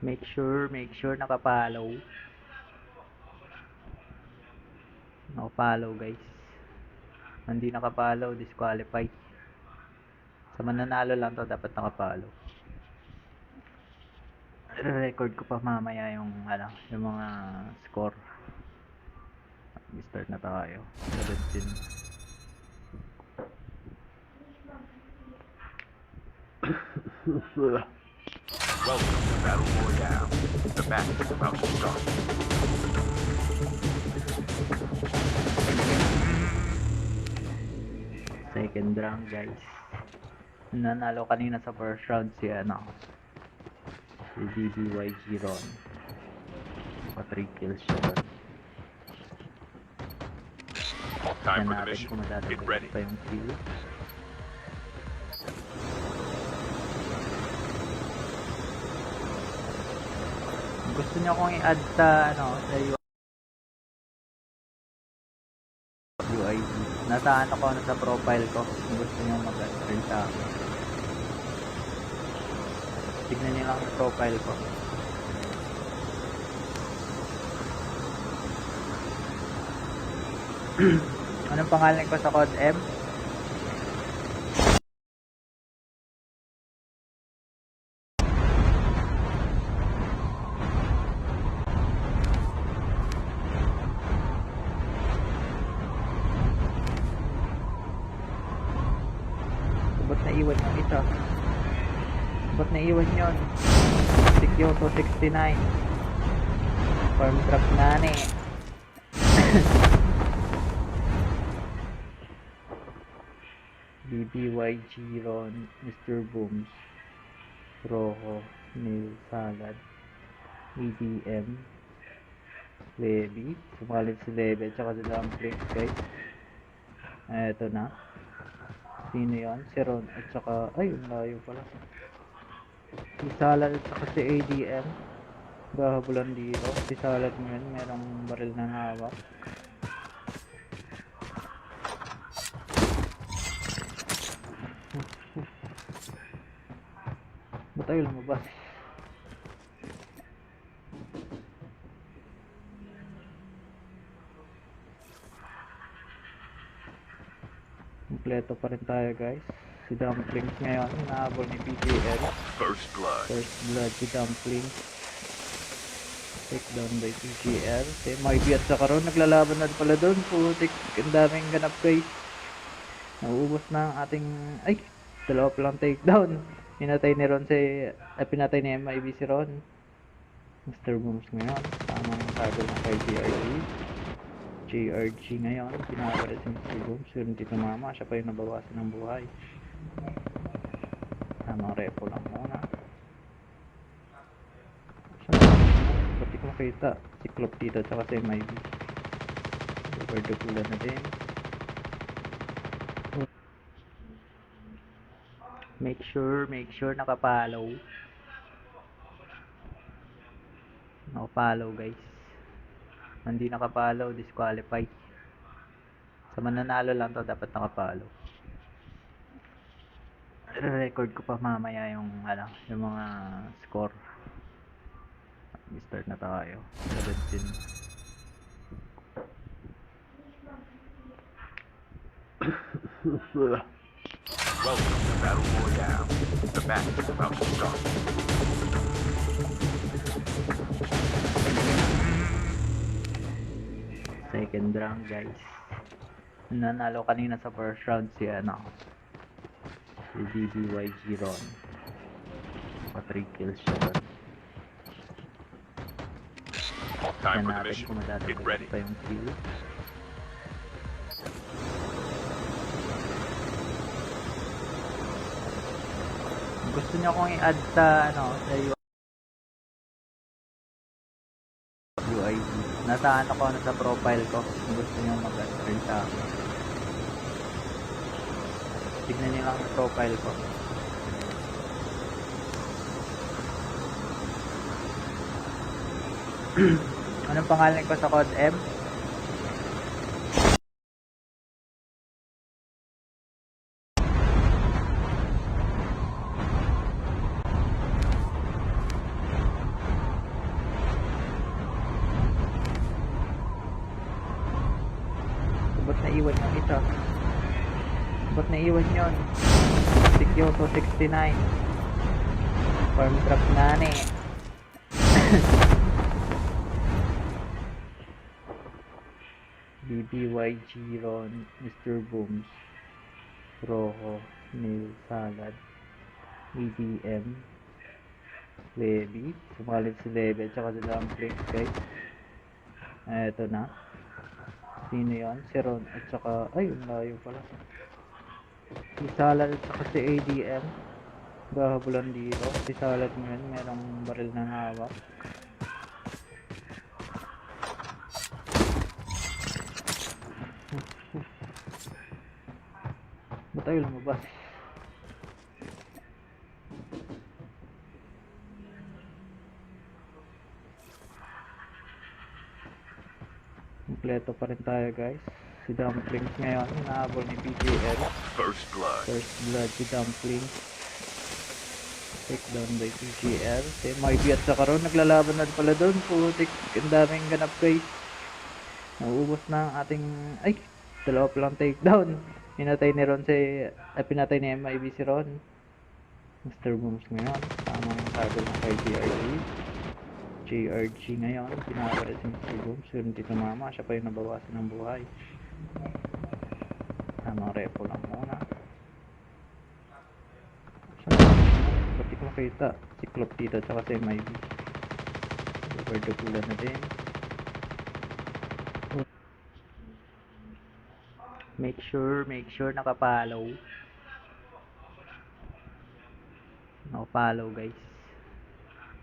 Make sure nakapollow. Nakapollow guys. Hindi nakapollow, disqualify. Sa mananalo lang to dapat nakapollow. Record ko pa mamaya yung yung mga score. Start na tayo. 17. Welcome to Battle Royale. The match is about to start. Second round guys. Nanalo kanina sa first round si si DBYG Ron. Pa 3 kills siya doon. Time for the Natin mission. kung Get madadagdag ready. pa yung kill. Gusto niyo akong i-add sa sa UID. Nasa sa profile ko. Kung gusto niyo mag-add rin sa akin. Tignan niyo lang yung profile ko. Anong pangalan ko sa Code M? Ba't naiwan yung isa? Ba't naiwan yun? Kyoto 69 Farm truck nani. BBYG Ron, Mr. Booms, Rojo, Neil Salad, EDM, Levi, sumalit si Levi at saka si Dumpling guys. Eto na. Sino yun? Si Ron at saka, ay yung layo pala. Si Salad at saka si ADM. Gahabulan dito. Si Salad ngayon merong baril na hawak. Ba't tayo lumabas? Kompleto pa rin tayo guys. Si Dumplings ngayon hinahabol ni PGL. First blood. First blood si Dumplings. Take down by PGL. Si MIB at saka Ron naglalaban na pala doon. Putik, ang daming ganap guys. Nauubos na ang ating, ay, dalawa pa lang takedown. Pinatay ni Ron pinatay ni MIB si Ron. Mr. Booms ngayon. Tamang tado ng kay JRG ngayon. Pinakapalit si Mr. Booms. Pero hindi tumama. Siya pa yung nabawasan ng buhay. Tamang repo lang muna. Pati ko makita. Si Clop dito at saka si MIB. Overdukulan na din. Make sure nakapollow. Nakapollow guys. Hindi nakapollow, disqualify. Sa mananalo lang to dapat nakapollow. Record ko pa mamaya yung yung mga score. Start na tayo. 17. Welcome to Battle Royale. The match is about to start. Second round guys. Nanalo kanina sa first round si si DBYG Ron. Pa 3 kills siya doon. Time for the Natin mission. kung Get madadagdag ready. pa yung kill. Gusto niyo akong i-add sa sa UID. Nasa sa profile ko. Kung gusto niyo mag-add rin sa akin. Tignan niyo lang yung profile ko. Anong pangalan ko sa Code M? isa. Ba't naiwan yun? Sikyoso 69. Farm truck nani. BBYG Ron, Mr. Booms, Rojo, Neil Salad, EDM, Levi, sumalit si Levi at saka si Dumpling, guys. Eto na. Sino yun? Si Ron at saka, ay, ang layo pala. Si Salad at saka si ADM. Gahabulan dito. Si Salad ngayon, merong baril na hawak. Ba't tayo lumabas? Kompleto pa rin tayo, guys. Si Dumplings ngayon, hinahabol ni PGL. First blood. First blood si Dumplings. Take down by PGL. Si MIB at saka Ron, naglalaban na pala doon. Putik, ang daming ganap, guys. Nauubos na ang ating, ay, dalawa pa lang takedown. Pinatay ni Ron pinatay ni MIB si Ron. Mr. Booms ngayon, tamang sago ng kay JRG ngayon, pinakalit si Mr. Booms. Yun dito mama, siya pa yung nabawasan ng buhay. Tamang repo lang muna. Ba't di ko makita? Si Clop dito at saka si MIB. Overdukulan na din. Make sure nakapollow. Nakapollow, guys.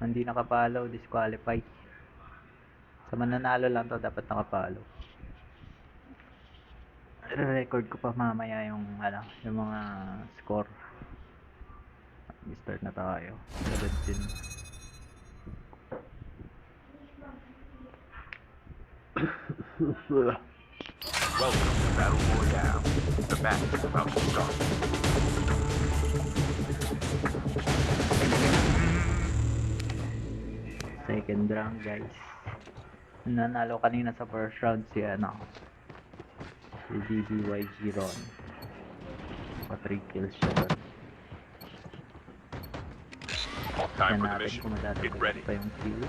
Hindi nakapollow, disqualified. Sa mananalo lang to, dapat nakapollow. Record ko pa mamaya yung yung mga score. Start na tayo. 17. Welcome to Battle Royale. The match is about to start. Second round, guys. Nanalo kanina sa first round si si BBYG Ron. Pa 3 kills siya doon. Time Yan for the natin mission. kung Get madadagdag ready. pa yung kill.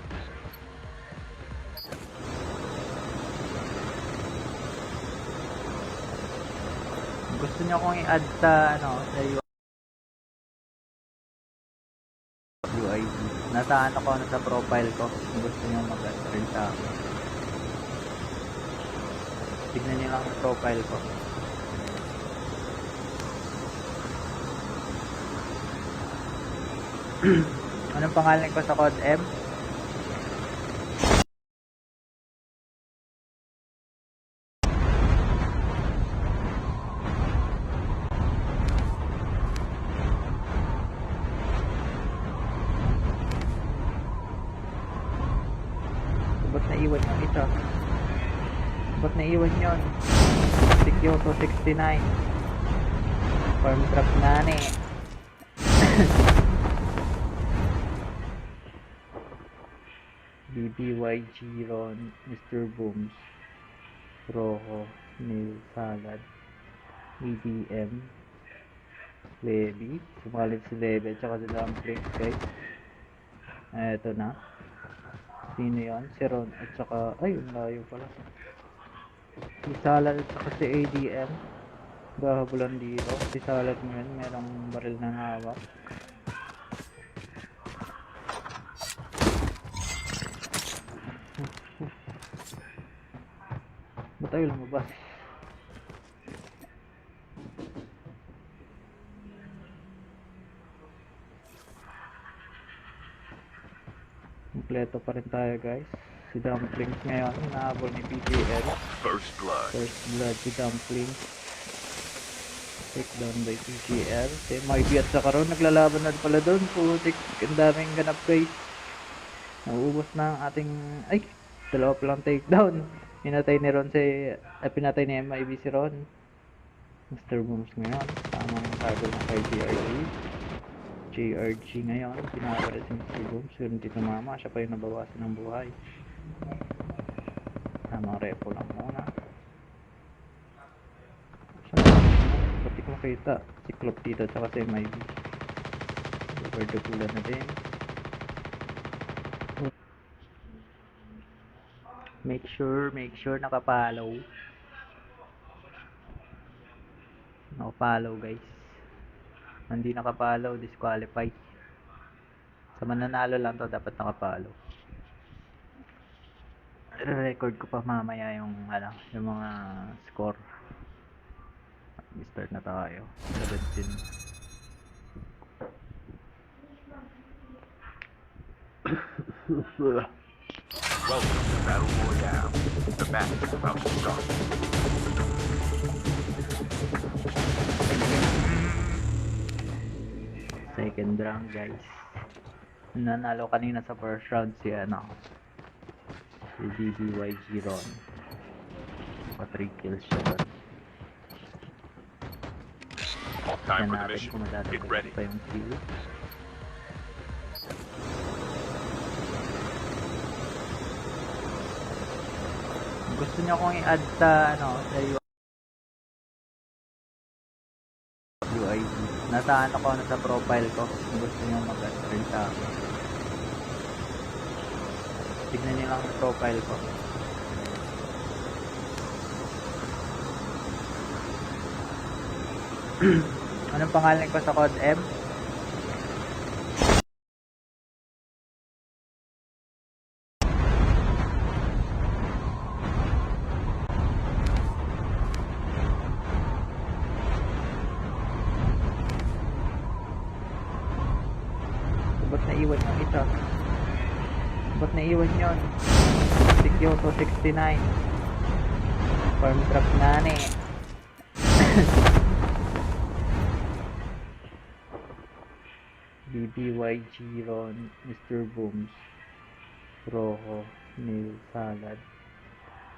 Gusto niyo kong i-add sa sa UID. Nasa ko sa profile ko. Kung gusto niyo mag-add rin sa akin. Tignan niyo lang ang profile ko. Anong pangalan ko sa Code M? Ba't naiwan yung isa? Ba't naiwan yun? Sikyoso 69. Farm truck nani. BBYG Ron, Mr. Booms, Rojo, Neil Salad, EDM, Levi, sumalit si Levi at saka si Dumpling, guys. Eto na. Sino yun? Si Ron at saka, ay, ang layo pala. Si Salad at saka si ADM. Gahabulan dito. Si Salad ngayon, merong baril na hawak. Ba't tayo lumabas? Kompleto pa rin tayo, guys. Si Dumplings ngayon, hinahabol ni PGL. First blood. First blood si Dumplings. Take down by PGL. Si MIB at saka Ron, naglalaban na pala doon. Putik, ang daming ganap, guys. Nauubos na ang ating, ay, dalawa pa lang takedown. Pinatay ni Ron pinatay ni MIB si Ron. Mr. Booms ngayon, tamang sago ng kay JRG ngayon, pinakalit si Mr. Booms. Yun dito mama, siya pa yung nabawasan ng buhay. Tamang repo lang muna. makita. Cyclop dito tsaka si MIB. Overdukulan na din. Make sure nakapollow. Nakapollow guys. Hindi nakapollow, disqualified. Sa mananalo lang to dapat nakapollow. Record ko pa mamaya yung mga score. Start na tayo. 17. Welcome to Battle Royale. The match is about to start. Second round guys. Nanalo kanina sa first round si DBYG Ron. 3 kills siya doon. Time Yan for the natin mission. kung Get madadagdag ready. pa yung kill. Gusto niyo kong i-add sa sa UID. Nasa sa profile ko. Kung gusto niyo mag-add rin sa akin. Tignan niyo lang yung profile ko. Anong pangalan ko sa Code M? Ba't naiwan yung isa? Ba't naiwan yun? Kyoto 69 Farm truck nani. BBYG Ron, Mr. Booms, Rojo, Neil Salad,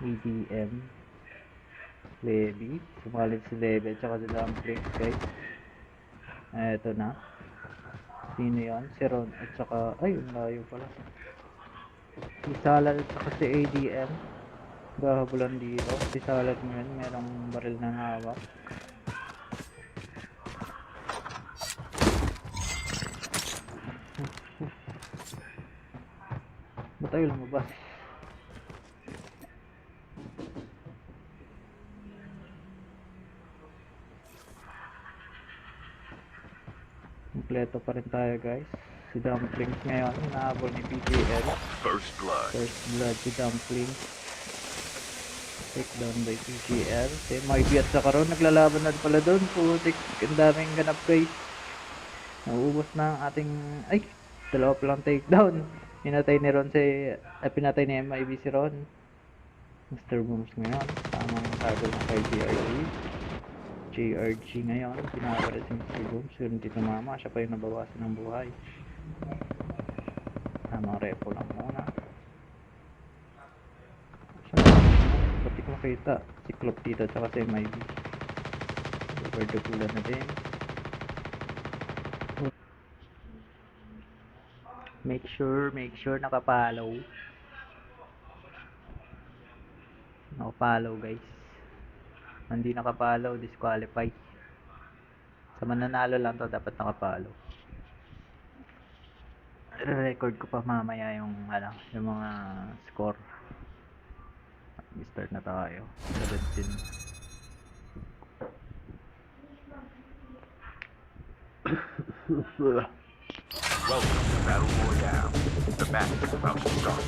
EDM, Levi, sumalit si Levi at saka si Dumplings guys. Eto na. Sino yan? Si Ron at saka, ay, layo pala. Si Salad at saka si ADM. Gahabulan dito. Si Salad ngayon, merong baril na hawak. Ba't tayo lumabas? Kompleto pa rin tayo guys. Si Dumplings ngayon, hinahabol ni PJL. First blood. First blood si Dumplings. Take down by PJL. Si MIB at saka Ron, naglalaban na pala doon. Putik, ang daming ganap guys. Nauubos na ang ating, ay, dalawa pa lang takedown. Pinatay ni Ron pinatay ni MIB si Ron. Mr. Booms ngayon. Tamang sabi ng kay JRG ngayon. Pinakalit si Mr. Booms. Yun hindi tumama. Siya pa yung nabawasan ng buhay. Tamang repo lang muna. Ba't di ko makita? Cyclop dito tsaka si MIB. Overdukulan na din. Make sure nakapollow. Nakapollow guys. Hindi nakapollow, disqualified. Sa mananalo lang to dapat nakapollow. Record ko pa mamaya yung mga score. Start na tayo. 17. Welcome to Battle Royale. The match is about to start.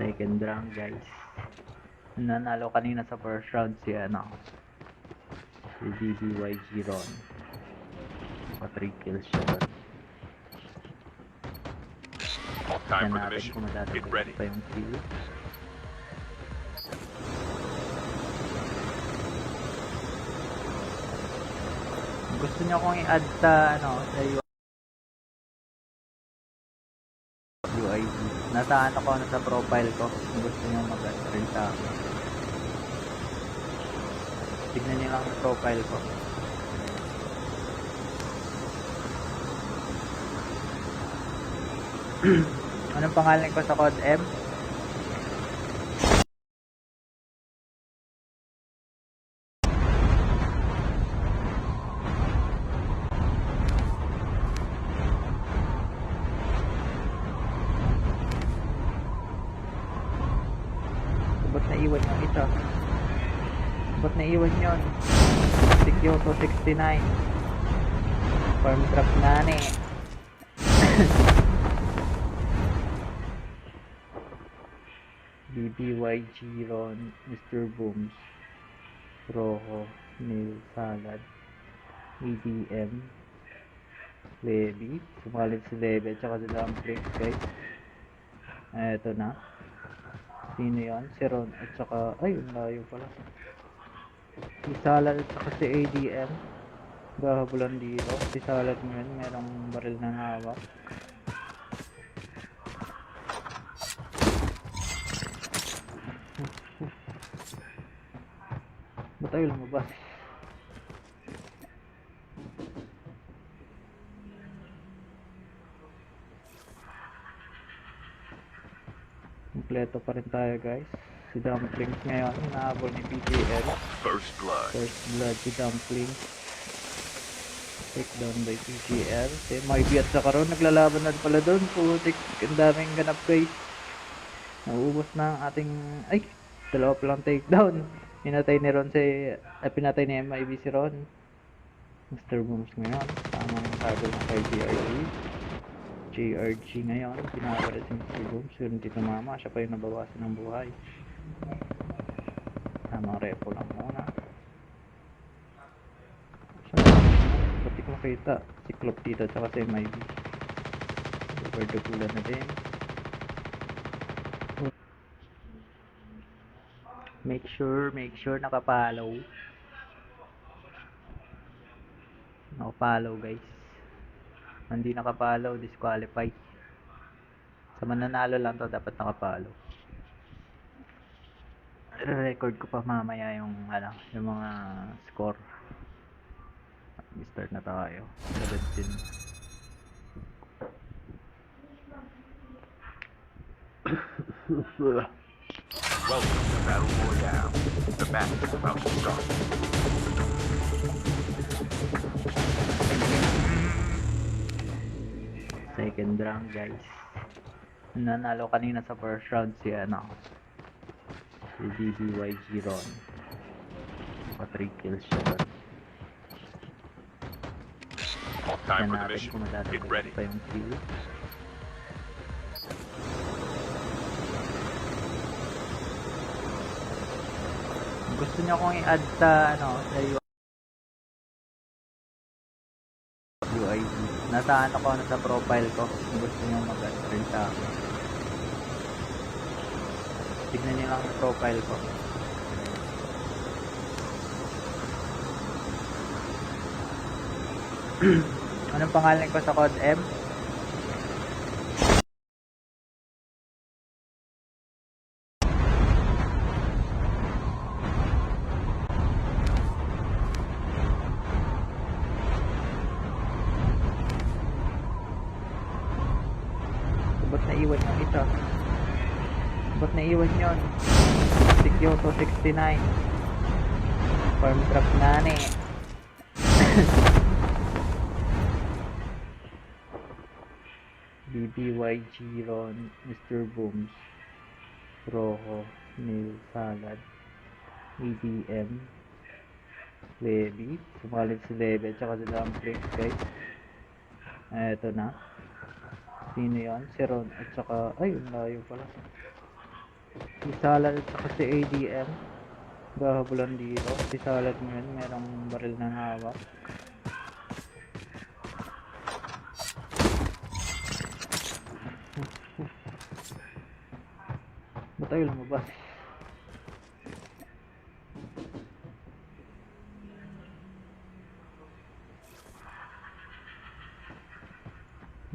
Second round guys. Nanalo kanina sa first round si DBYG Ron. 3 kills siya doon. Time Yan for the natin mission. kung Get madadagdag ready. pa yung kill. Gusto niyo kong i-add sa sa UID. Nasa sa profile ko. Kung gusto niyo mag-add rin sa akin. Tignan niyo lang yung profile ko. Anong pangalan ko sa Code M? naiwan yun? Si Kyoto 69. Farm truck nani. BBYG Ron, Mr. Booms, Rojo, Neil Salad, EDM, Levi, sumalit si Levi at saka si Dumplings guys. Eto na. Sino yan? Si Ron at saka, ay, ang layo pala. Si Salad at saka si ADM. Gahabulan dito. Si Salad ngayon, merong baril na hawak. Ba't tayo lumabas? Kompleto pa rin tayo guys. Si Dumplings ngayon, hinahabol ni PJL. First blood. First blood si Dumplings. Take down by PJL. Si Moibi at saka Ron, naglalaban na pala doon. Putik, ang daming ganap guys. Nauubos na ang ating, ay, dalawa pa lang takedown. Pinatay ni Ron pinatay ni MIB si Ron. Mr. Booms ngayon. Tamang tagol ng kay JRG ngayon. Pinakalit si Mr. Booms. Yun dito mama. Siya pa yung nabawasan ng buhay. Tamang repo lang muna. Ba't di ko makita? Si Clop dito tsaka si MIB. Overdugulan na din. Make sure nakapollow. Nakapollow guys. Hindi nakapollow, disqualify. Sa mananalo lang to, dapat nakapollow. Record ko pa mamaya yung yung mga score. Start na tayo. 17. Welcome to Battle Royale. The match is about to start. Second round guys. Nanalo kanina sa first round si BBYG Ron. Pa 3 kills siya doon. Time Yan for the natin mission. kung Get madadagdag ready. pa yung kill. Gusto niyo akong i-add sa sa UID. Nasa sa profile ko. Kung gusto niyo mag-add rin sa akin. Tignan niyo lang yung profile ko. Anong pangalan ko sa Code M? Ba't naiwan yung isa? Ba't naiwan yun? Si Kyoto 69. Farm truck nani. BBYG Ron, Mr. Booms, Rojo, Neil Salad, EDM, Levi, sumalit si Levi at saka si Dumplings guys. Eto na. Sino yan? Si Ron at saka, ay, ang layo pala. Si Salad at saka si ADM. Gahabulan dito. Si Salad ngayon, merong baril na hawak. Ba't tayo lumabas?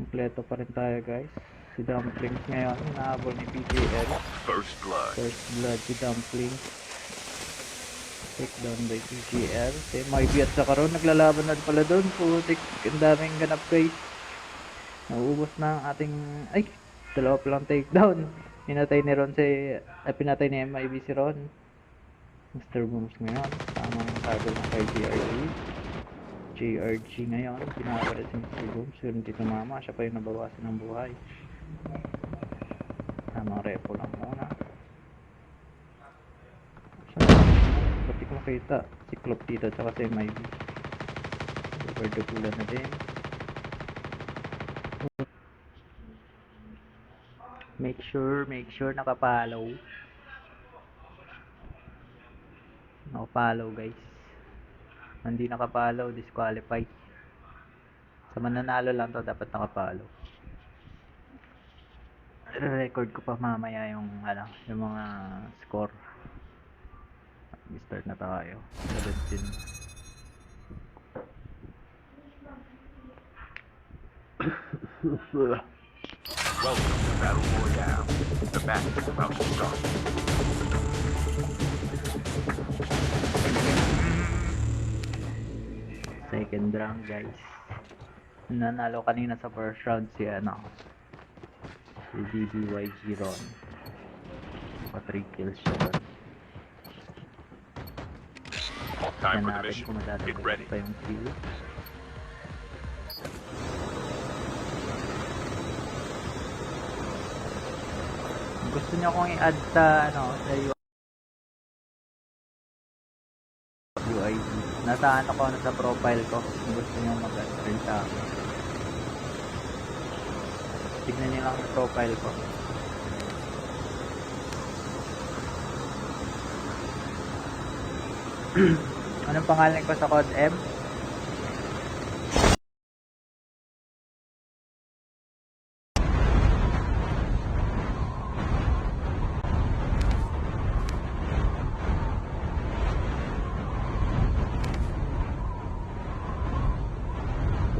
Kompleto pa rin tayo guys. Si Dumplings ngayon, hinahabol ni PJL. First blood. First blood si Dumplings. Take down by PJL. Si MIB at saka Ron, naglalaban na pala doon. Putik, ang daming ganap guys. Nauubos na ang ating, ay, dalawa pa lang takedown. Pinatay ni Ron pinatay ni MIB si Ron. Mr. Booms ngayon. Tamang tagol ng kay JRG ngayon. Pinakalit si Mr. Booms. Yun dito mama. Siya pa yung nabawasan ng buhay. Tamang repo lang muna. Ba't di ko makita? makita. Cyclop dito, tsaka si MIB. Overdukulan na din. Make sure nakapollow. Nakapollow guys. Hindi nakapollow, disqualify. Sa mananalo lang to, dapat nakapollow. Record ko pa mamaya yung yung mga score. Start na tayo. 17. Welcome to Battle Royale. The match is about to start. Second round guys. Nanalo kanina sa first round si si DBYG Ron. Pa 3 kills siya doon. Time Yan for the natin mission. kung Get madadagdag ready. pa yung kill. Gusto niyo akong i-add sa sa UID. Nasa sa profile ko. Kung gusto niyo mag-add rin sa akin. Tignan niyo lang yung profile ko. Anong pangalan ko sa Code M?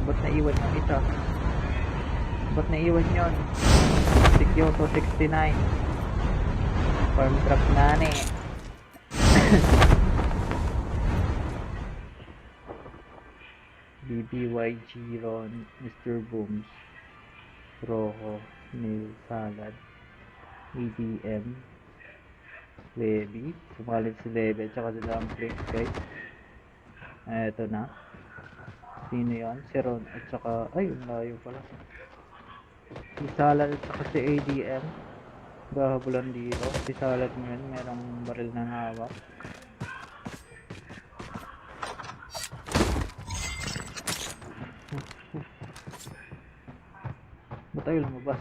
Ba't naiwan yung isa? Ba't naiwan yun? Kyoto 69 Farm truck nani. BBYG Ron, Mr. Booms, Rojo, Neil Salad, EDM, Levi, sumalit si Levi at saka si Dumpling guys. Eto na. Sino yun? Si Ron at saka, ay, yung layo pala. Si Salad at saka si ADM. Gahabulan dito. Si Salad ngayon, merong baril na hawak. Ba't tayo lumabas?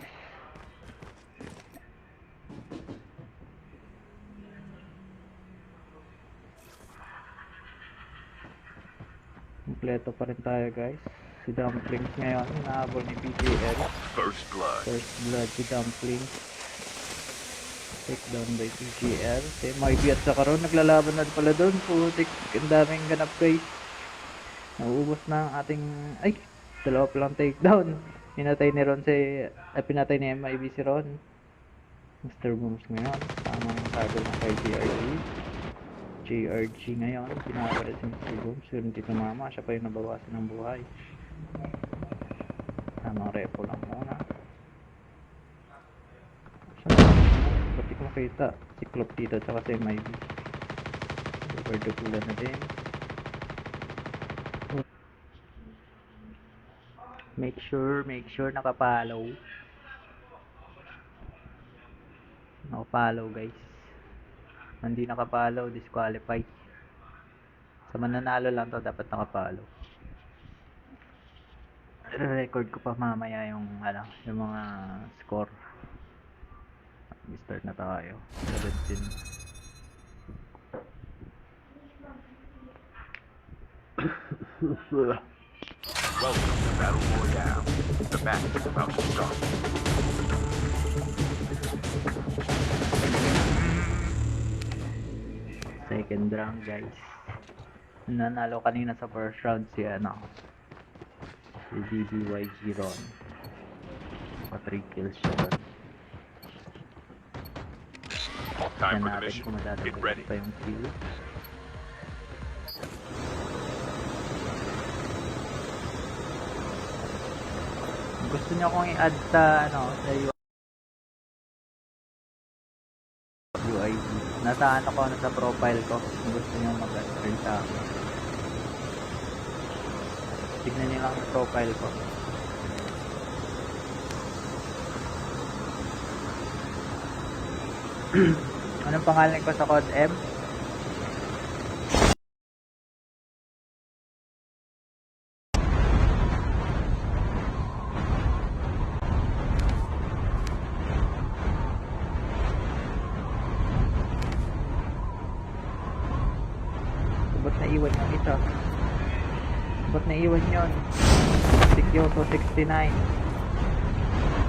Kompleto pa rin tayo guys. Si Dumplings ngayon, hinahabol ni PGL. First blood. First blood si Dumplings. Take down by PGL. Si MIB at saka Ron, naglalaban na pala doon. Putik, ang daming ganap guys. Nauubos na ang ating, ay, dalawa pa lang takedown. Pinatay ni Ron pinatay ni MIB si Ron. Mr. Booms ngayon. Tamang tado ng kay JRG ngayon. Pinakapalit si Mr. Booms. Pero hindi tumama. Siya pa yung nabawasan ng buhay. Tamang repo lang muna. Ba't di ko makita? Cyclop dito tsaka si MIB. Overdukulan na din. Make sure nakapollow. Nakapollow guys. Hindi nakapollow, disqualify. Sa mananalo lang to, dapat nakapollow. Record ko pa mamaya yung yung mga score. Start na tayo. 17. Welcome to Battle Royale. The match is about to start. Second round guys. Nanalo kanina sa first round si si DBYG Ron. Pa 3 kills siya doon. Time Yan for the natin mission. kung Get madadagdag ready. pa yung kill. Gusto niyo akong i-add sa sa UID. Nasa sa profile ko. Kung gusto niyo mag-add rin sa akin. Tignan niyo lang yung profile ko. Anong pangalan ko sa Code M? Ba't naiwan yun? Sikyoso 69.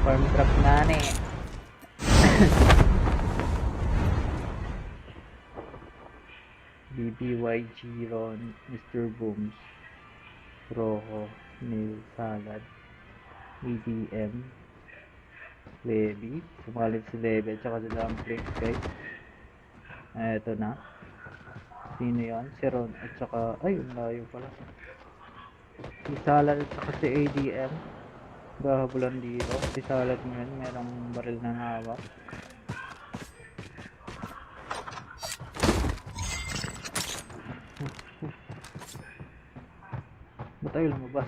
Farm truck nani. BBYG Ron, Mr. Booms, Rojo, Neil Salad, EDM, Levi, sumalit si Levi at saka si Dumpling, guys. Eto na. Sino yun? Si Ron at saka, ay, ang layo pala. Si Salad at saka si ADM. Gahabulan dito. Si Salad ngayon, merong baril na hawak. Ba't tayo lumabas?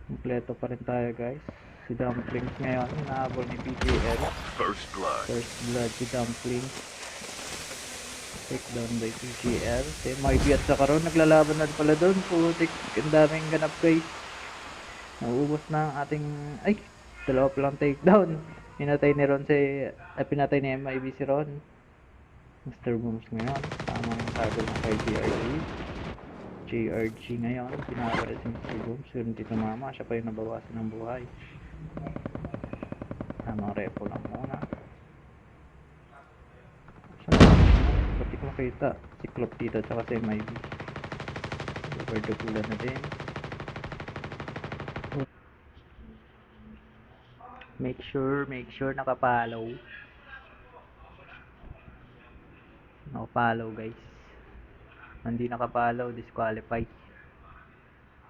Kompleto pa rin tayo, guys. Si Dumplings ngayon, hinahabol ni PGL. First blood. First blood si Dumplings. Take down by PGL. Si MIB at saka Ron, naglalaban na pala doon. Putik, ang daming ganap, guys. Nauubos na ang ating, ay, dalawa pa lang takedown. Pinatay ni Ron pinatay ni MIB si Ron. Mr. Booms ngayon, tamang sago ng kay JRG ngayon, pinakapalit si Mr. Booms. Yun dito mama, siya pa yung nabawasan ng buhay. Tamang repo lang muna. Ba't di ko makita? Si Clop dito at saka si MIB. Overdukulan na din. Make sure nakapollow. Nakapollow, guys. Hindi nakapollow, disqualified.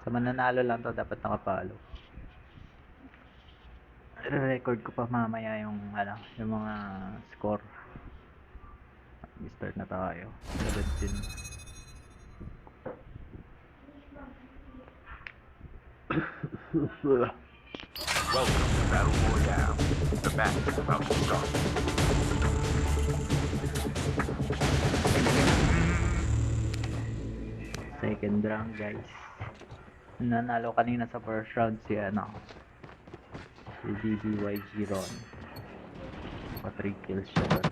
Sa mananalo lang to, dapat nakapollow. Record ko pa mamaya yung yung mga score. Start na tayo. 17. Welcome to Battle Royale. The match is about to start. Second round, guys. Nanalo kanina sa first round si si BBYG Ron. Pa 3 kills siya doon.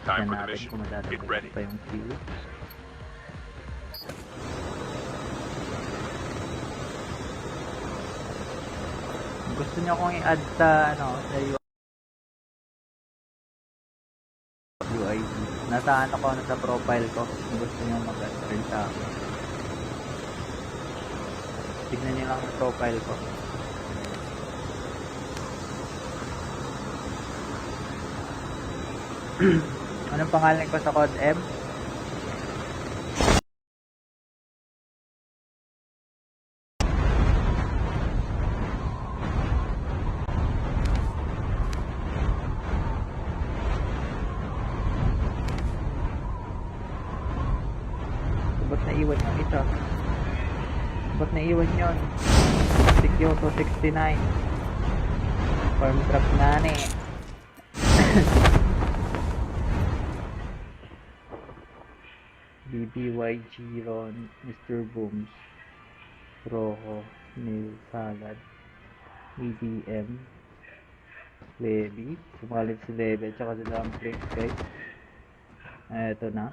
Time Yan for the natin mission. kung Get madadagdag ready. pa yung kill. Gusto niyo kong i-add sa sa UID. Nasa ko sa profile ko. Kung gusto niyo mag-add rin sa akin. Tignan niyo lang ang profile ko. Anong pangalan ko sa Code M? Ba't naiwan yung isa? Ba't naiwan yun? Sikyoso 69. Farm truck nani. BBYG Ron, Mr. Booms, Rojo, Neil Salad, EDM, Levi, sumalit si Levi at saka si Dumpling, guys. Eto na.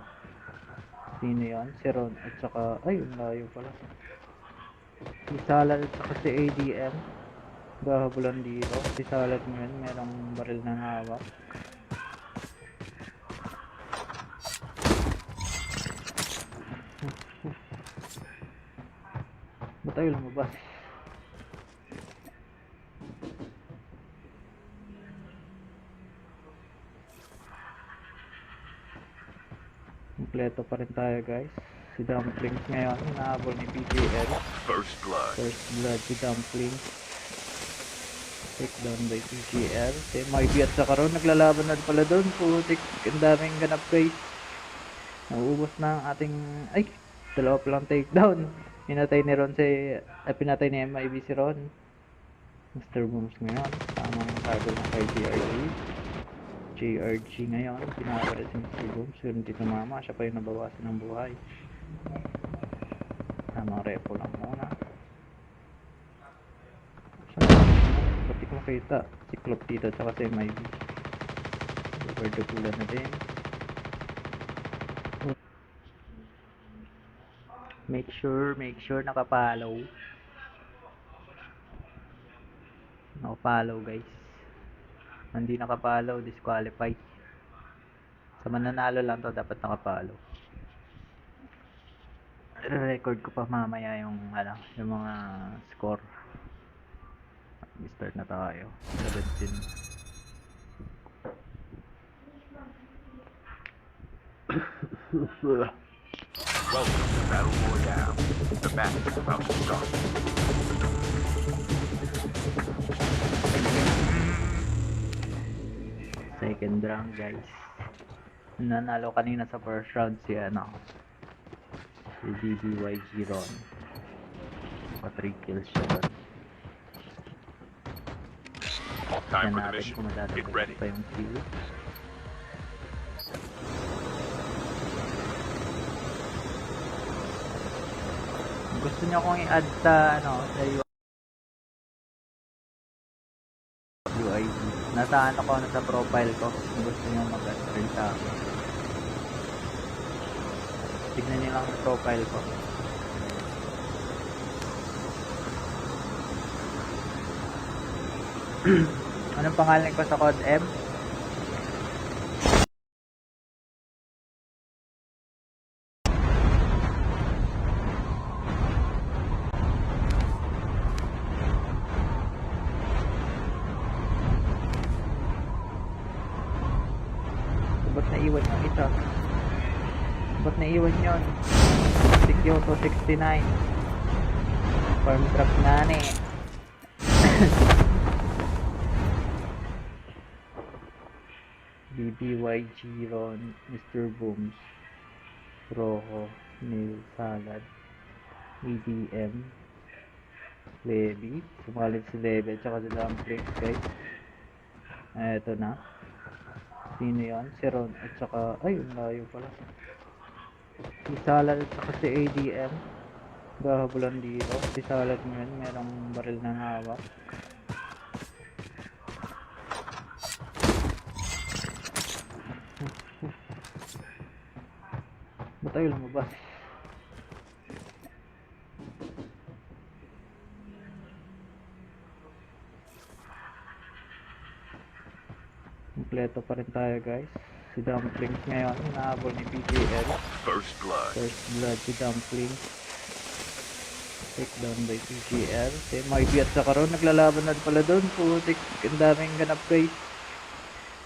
Sino yun? Si Ron at saka, ay, ang layo pala. Si Salad at saka si ADM. Gahabulan dito. Si Salad ngayon, merong baril na hawak. Ba't tayo lumabas? Kompleto pa rin tayo, guys. Si Dumplings ngayon, hinahabol ni PGL. First blood. First blood si Dumplings. Take down by PGL. Si MIB at saka Ron, naglalaban na pala doon. Putik, ang daming ganap, guys. Nauubos na ang ating, ay, dalawa pa lang takedown. Pinatay ni Ron pinatay ni MIB si Ron. Mr. Booms ngayon, tamang sago ng kay JRG ngayon, pinakapalit si Mr. Booms. Yun dito mama, siya pa yung nabawasan ng buhay. Tamang repo lang muna. Ba't di Hindi ko makita. Cyclop dito, tsaka si MIB. Overdukulan na din. Make sure nakapollow. Nakapollow guys. Hindi nakapollow, disqualified. Sa mananalo lang to, dapat nakapollow. Record ko pa mamaya yung mga score. Start na tayo. 17. Welcome to Battle Royale. The match is about to start. Second round guys. Nanalo kanina sa first round si si DBYG Ron. 3 kills siya doon. Time Yan for the natin mission. kung Get madadagdag ready. pa yung kill. Kung gusto nyo kong i-add sa sa UID, nasa sa profile ko. Kung gusto nyo mag-add rin sa akin, tignan nyo lang yung profile ko. Anong pangalan ko sa code M? Ba't naiwan yung isa? Ba't naiwan yun? Kyoto 69 farm truck nani. BBYG Ron, Mr. Booms, Rojo, Neil Salad, EDM, Levi, sumalit si Levi at saka si Dumplings guys. Eto na. Sino yan? Si Ron at saka, ay, yung layo pala. Si Salad at saka si ADM. Gahabulan dito. Si Salad ngayon, merong baril na hawak. Ba't tayo lumabas? Kompleto pa rin tayo guys. Si Dumplings ngayon, hinahabol ni PJL. First blood. First blood si Dumplings. Take down by PJL. Si MIB at saka Ron, naglalaban na pala doon. Putik, ang daming ganap guys.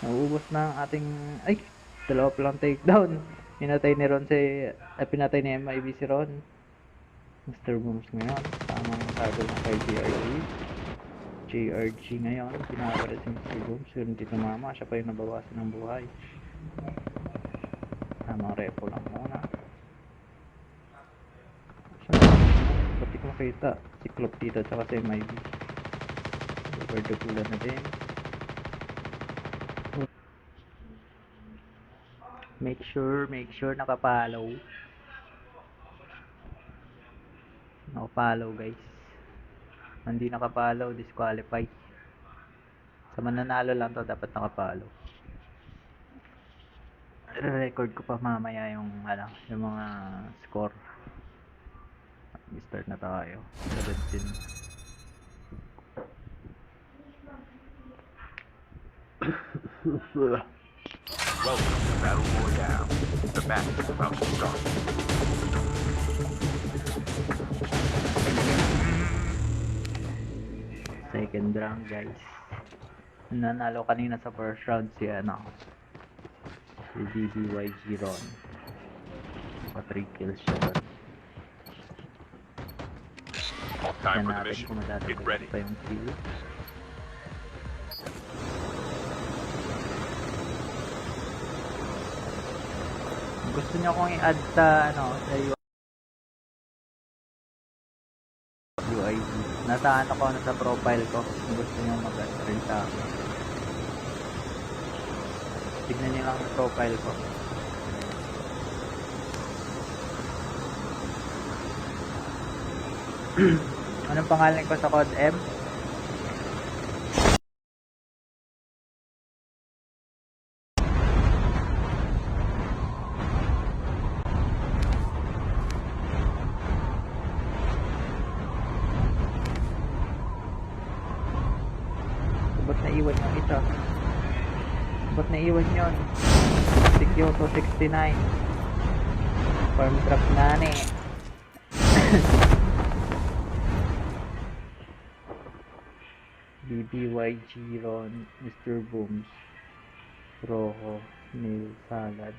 Nauubos na ang ating, ay, dalawa pa lang takedown. Pinatay ni Ron pinatay ni MIB si Ron. Mr. Booms ngayon. Tamang sabi ng kay JRG ngayon. Pinakawala si Mr. Booms. Yun hindi tumama. Siya pa yung nabawasan ng buhay. Tamang repo lang muna. Ba't di ko makita? Cyclop dito tsaka si MIB. Overdukulan na din. Make sure nakapollow. Nakapollow guys. Hindi nakapollow, disqualified. Sa mananalo lang to, dapat nakapollow. Record ko pa mamaya yung mga score. Start na tayo. 17. Welcome to Battle Royale. The match is about to start. Second round guys. Nanalo kanina sa first round si si DBYG Ron. 3 kills siya doon. Time Yan for the natin mission. kung Get madadagdag ready. pa yung kill. Kung gusto nyo kong i-add sa sa UID, nasa sa profile ko. Kung gusto nyo mag-add rin sa akin, tignan nyo lang yung profile ko. Anong pangalan ko sa code M? Ba't naiwan yung isa? Ba't naiwan yun? Si Kyoto 69. Farm truck nani. BBYG Ron, Mr. Booms, Rojo, Neil Salad,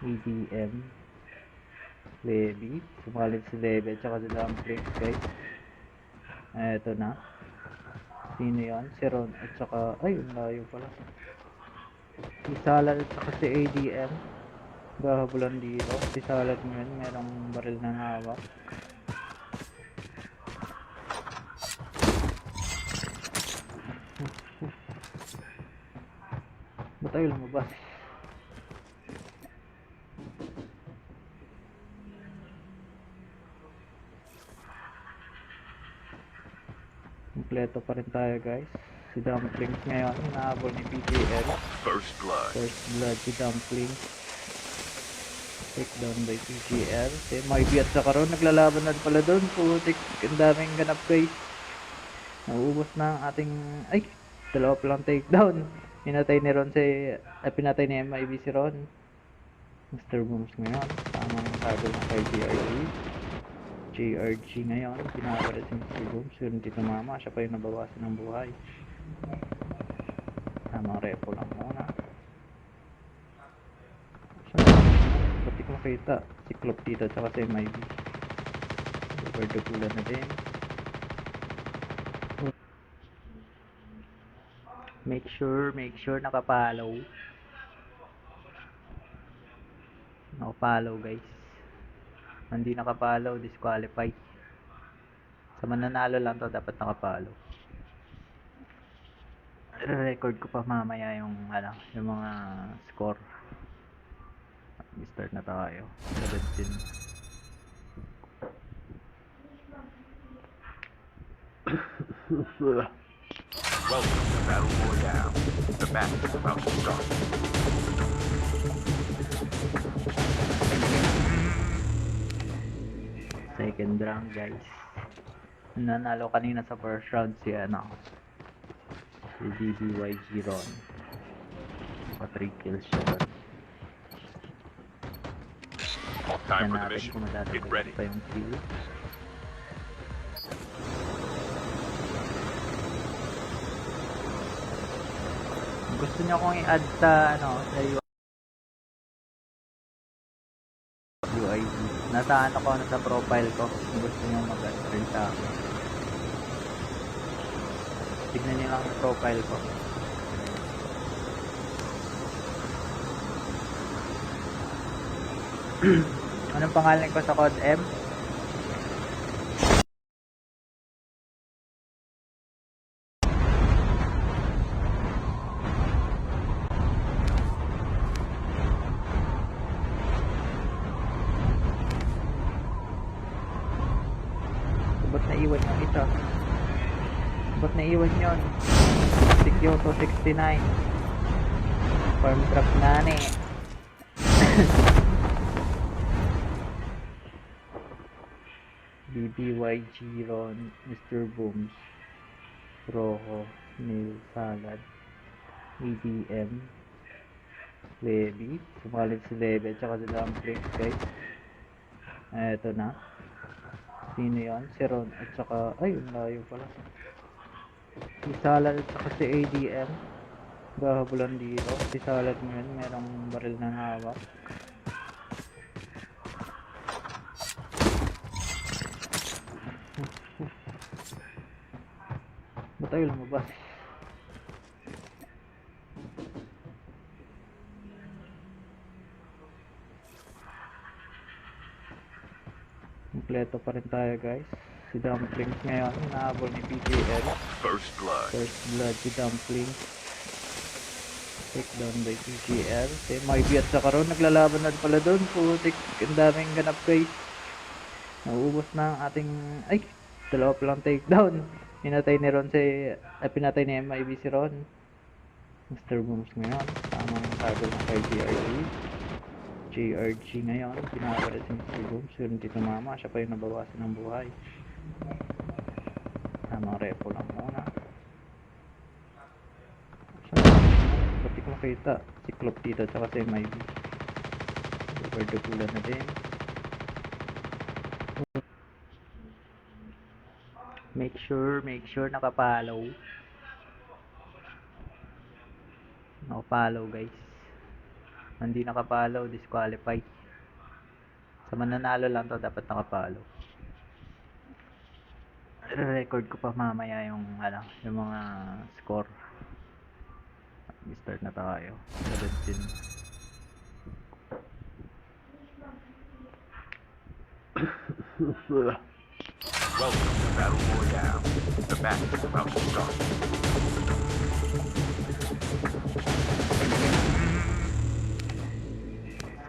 EDM, Levi, sumalit si Levi at saka si Dumplings guys. Eto na. Sino yan? Si Ron at saka, ay, ang layo pala. Si Salad at saka si ADM. Gahabulan dito. Si Salad ngayon, merong baril na hawak. Ba't tayo lumabas? Kompleto pa rin tayo guys. Si Dumplings ngayon, nahabol ni PJL. First blood. First blood si Dumplings. Take down by PJL. Si Moibi at saka Ron, naglalaban na pala doon. Putik, ang daming ganap guys. Nauubos na ang ating, ay, dalawa pa lang takedown. Pinatay ni Ron pinatay ni MIB si Ron. Mr. Booms ngayon. Tamang tago ng kay JRG ngayon. Pinakalit si Mr. Booms. Yun dito mama. Siya pa yung nabawasan ng buhay. Tamang repo lang muna. Ba't di ko makita? Si Clop dito tsaka si MIB. Overdugulan na din. Make sure nakapollow. Nakapollow guys. Hindi nakapollow, disqualify. Sa mananalo lang to, dapat nakapollow. Record ko pa mamaya yung yung mga score. Start na tayo. 17. Welcome to Battle Royale. The match is about to start. Second round guys. Nanalo kanina sa first round si BBYG Ron. Pa 3 kills siya doon. Time Yan for the natin mission. kung Get madadagdag ready. pa yung kill. Gusto niyo akong i-add sa sa UID. Nasa sa profile ko. Kung gusto niyo mag-add rin sa akin. Tignan niyo lang yung profile ko. Anong pangalan ko sa Code M? Ba't naiwan yung isa? Ba't naiwan yun? Si Kyoto 69. Farm truck nani. BBYG Ron, Mr. Booms, Rojo, Neil Salad, EDM, Levi, sumalit si Levi at saka si Dumplings guys. Eto na. Sino yan? Si Ron at saka, ay, ang layo pala. Si Salad at saka si ADM. Gahabulan dito. Si Salad ngayon, merong baril na hawak. Ba't tayo lumabas? Kompleto pa rin tayo guys. Si Dumplings ngayon, nahabol ni PJL. First blood. First blood si Dumplings. Take down by PJL. Si MIB at saka Ron, naglalaban na pala doon. Putik, ang daming ganap guys. Nauubos na ang ating, ay, dalawa pa lang takedown. Pinatay ni Ron pinatay ni MIB si Ron. Mr. Booms ngayon. Tamang tago ng kay JRG ngayon. Pinakalit si Mr. Booms. Yun dito mama. Siya pa yung nabawasan ng buhay. Tamang repo lang muna. makita. Cyclop dito tsaka si MIB. Overdukulan na din. Make sure nakapollow. Nakapollow guys. Hindi nakapollow, disqualify. Sa mananalo lang to dapat nakapollow. Record ko pa mamaya yung yung mga score. Start na tayo. 17. Welcome to Battle Royale. The match is about to start.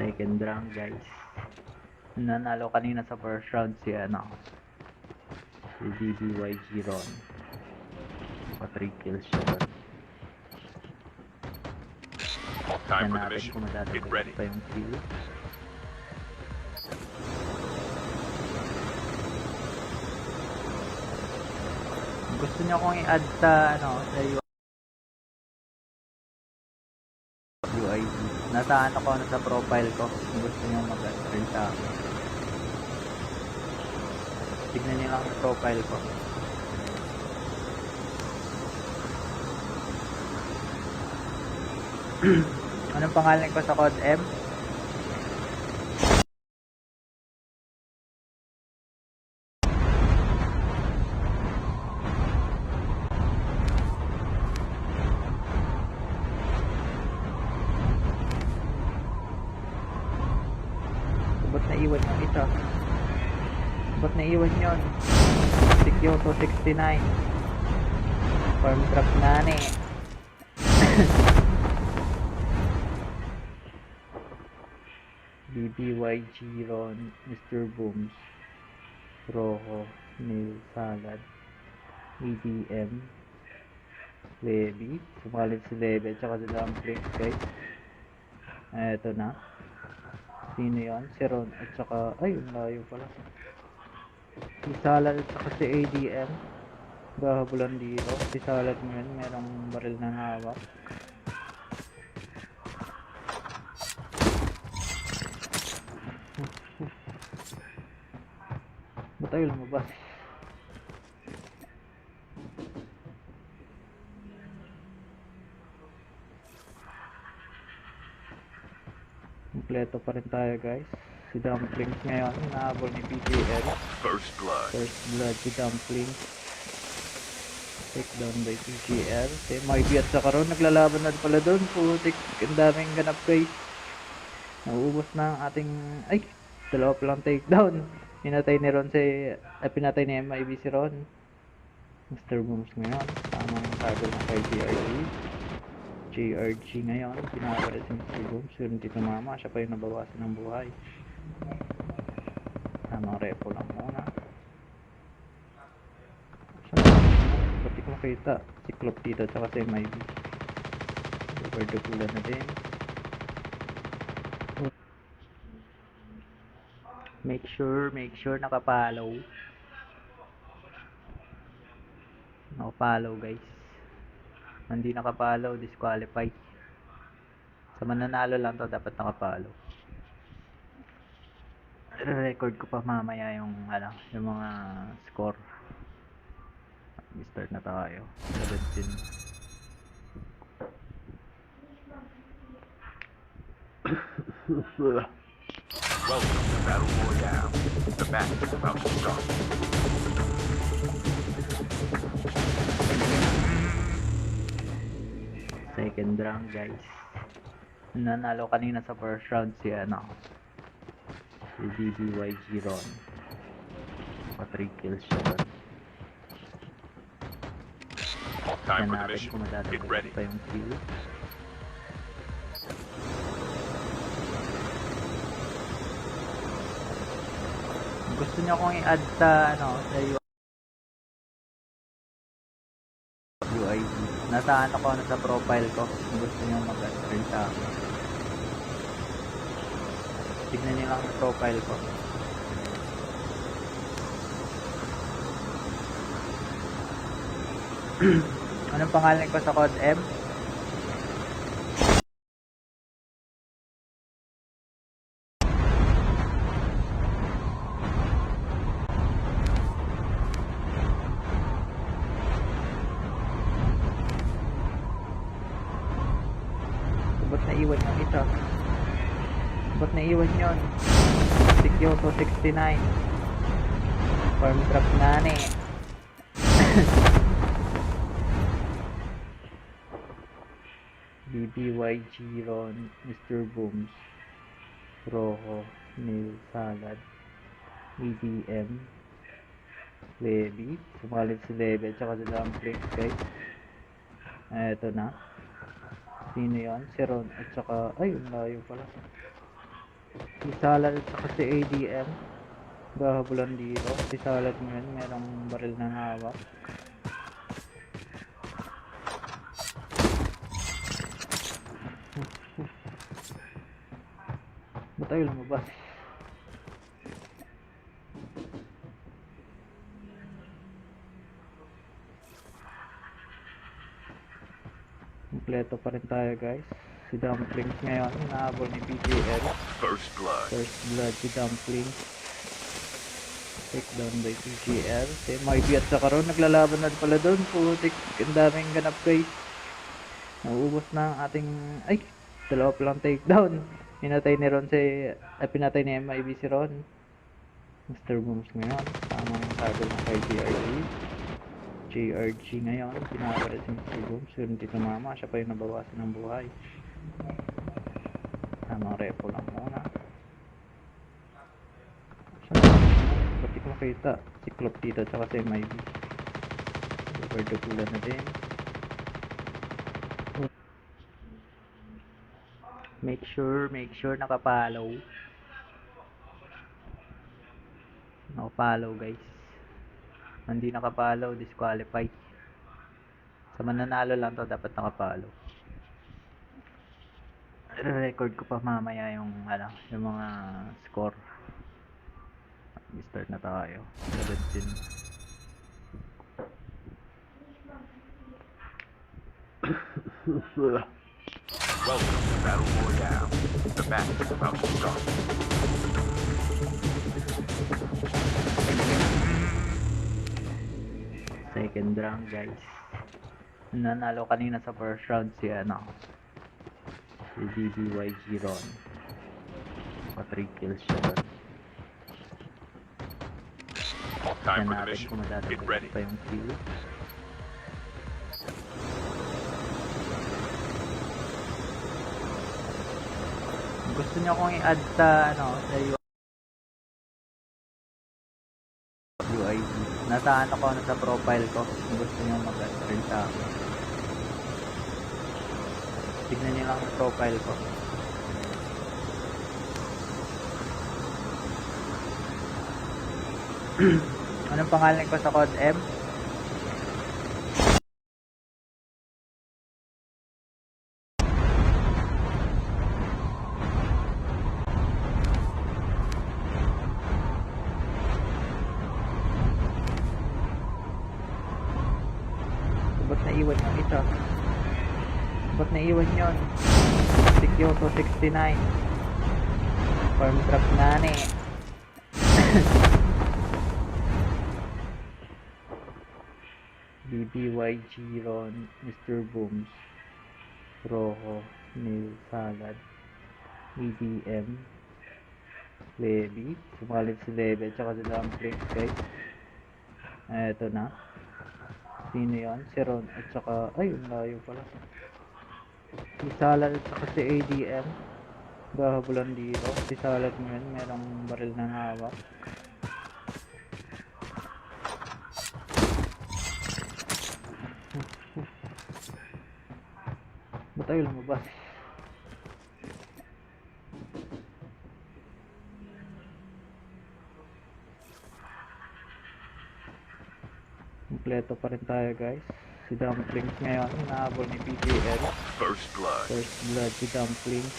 Second round guys. Nanalo kanina sa first round si si DBYG Ron. Pa 3 kills siya doon. Time for the Natin mission. kung Get madadagdag ready. pa yung kill. Gusto niyo akong i-add sa sa UID. Nasa sa profile ko. Kung gusto niyo mag-add rin sa akin. Tignan niyo lang yung profile ko. Anong pangalan ko sa Code M? Ba't naiwan yung isa? Ba't naiwan yun? Kyoto 69 Farm truck nani. BBYG Ron, Mr. Booms, Rojo, Neil Salad, EDM, Levi, sumalit si Levi at saka si Dumpling guys. Eto na. Sino yun? Si Ron at saka, ay, yung layo pala. Si Salad at saka si ADM. Gahabulan dito. Si Salad ngayon, merong baril na hawak. Ba't tayo lumabas? Kompleto pa rin tayo guys. Si Dumplings ngayon, hinahabol ni PGL. First blood. First blood si Dumplings. Take down by PGL. Si MIB at saka Ron, naglalaban na pala doon. Putik, ang daming ganap guys. Nauubos na ang ating, ay, dalawa pa lang takedown. Pinatay ni Ron pinatay ni MIB si Ron. Mr. Booms ngayon. Tamang tado ng kay JRG ngayon. Pinakapalit si Mr. Booms. Pero hindi tumama. Siya pa yung nabawasan ng buhay. Tamang repo lang muna. Pati ko makita. Cyclop dito at saka si MIB. Overdukulan na din. Make sure nakapollow. Nakapollow guys. Hindi nakapollow, disqualify. Sa mananalo lang to dapat nakapollow. Record ko pa mamaya yung yung mga score. Start na tayo. 17. Welcome to Battle Royale. The match is about to start. Second round guys. Nanalo kanina sa first round si si DBYG Ron. Pa 3 kills siya doon. Time for the Natin mission. kung Get madadagdag ready. pa yung kill. Gusto niyo akong i-add sa sa UID. Nasa sa profile ko. Kung gusto niyo mag-add rin sa akin. Tignan niyo lang yung profile ko. Anong pangalan ko sa Code M? Ba't naiwan yung isa? Ba't naiwan yun? Sikyoso 69. Farm truck nani. BBYG Ron, Mr. Booms, Rojo, Neil Salad, EDM, Levi, sumalit si Levi at saka si Dumpling, guys. Eto na. Sino yun? Si Ron at saka, ay, ang layo pala. Si Salad at saka si ADM. Gahabulan dito. Si Salad ngayon, merong baril na hawak. Ba't tayo lumabas? Kompleto pa rin tayo, guys. Si Dumplings ngayon, hinahabol ni PGL. First blood. First blood si Dumplings. Take down by PGL. Si MIB at saka Ron, naglalaban na pala doon. Putik, ang daming ganap, guys. Nauubos na ang ating, ay, dalawa pa lang takedown. Pinatay ni Ron pinatay ni MIB si Ron. Mr. Booms ngayon, tamang sago ng kay JRG ngayon, pinakalit si Mr. Booms. Yun dito mama, siya pa yung nabawasan ng buhay. Tamang repo lang muna. Ba't di ko makita? Cyclop dito at saka si MIB. Overdukulan na din. Make sure nakapollow. Nakapollow, guys. Hindi nakapollow, disqualified. Sa mananalo lang to, dapat nakapollow. Record ko pa mamaya yung mga score. Start na tayo. 17. Welcome to Battle Royale. The match is about to start. Second round, guys. Nanalo kanina sa first round si BBYG Ron. Pa 3 kills siya doon. Time Yan for the natin mission. kung Get madadagdag ready. pa yung kill. Gusto niyo kong i-add sa UID. Nasa ko sa profile ko. Kung gusto niyo mag-add rin sa akin. Tignan niyo lang yung profile ko. Anong pangalan ko sa Code M? Ba't naiwan yung isa? Ba't naiwan yun? Sikyoso 69. Farm truck nani. BBYG Ron, Mr. Booms, Rojo, Neil Salad, EDM, Levi, sumalit si Levi at saka si Dumpling, guys. Eto na. Sino yun? Si Ron at saka, ay, ang layo pala. Si Salad at saka si ADM. Gahabulan dito. Si Salad ngayon, merong baril na hawak. Ba't tayo lumabas? Kompleto pa rin tayo, guys. Si Dumplings ngayon, hinahabol ni PGL. First blood. First blood si Dumplings.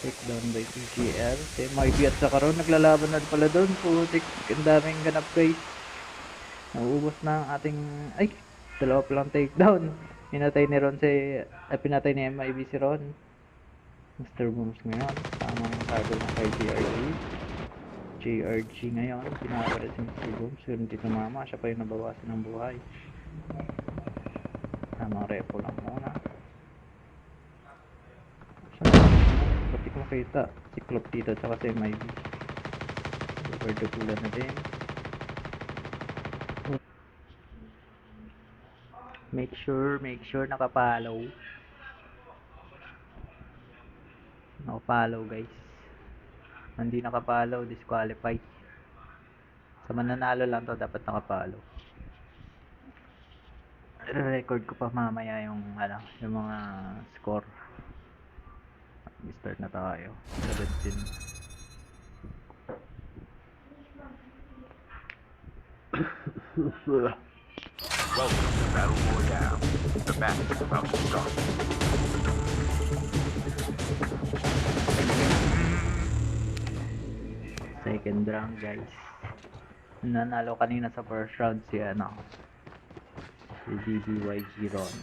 Take down by PGL. Si MIB at saka Ron, naglalaban na pala doon. Putik, ang daming ganap, guys. Nauubos na ang ating, ay, dalawa pa lang takedown. Pinatay ni Ron pinatay ni MIB si Ron. Mr. Booms ngayon, tamang sago ng kay JRG ngayon, pinakalit si Mr. Booms. Yun dito mama, siya pa yung nabawasan ng buhay. Tamang repo lang muna. makita. Cyclop dito tsaka si MIB. Overdukulan na din. Make sure nakapollow. Nakapollow guys. Hindi nakapollow, disqualified. Sa mananalo lang to dapat nakapollow. Record ko pa mamaya yung mga score. Start na tayo. 17. Welcome to Battle Royale. The match is about to start. Second round guys. Nanalo kanina sa first round si DBYG Ron.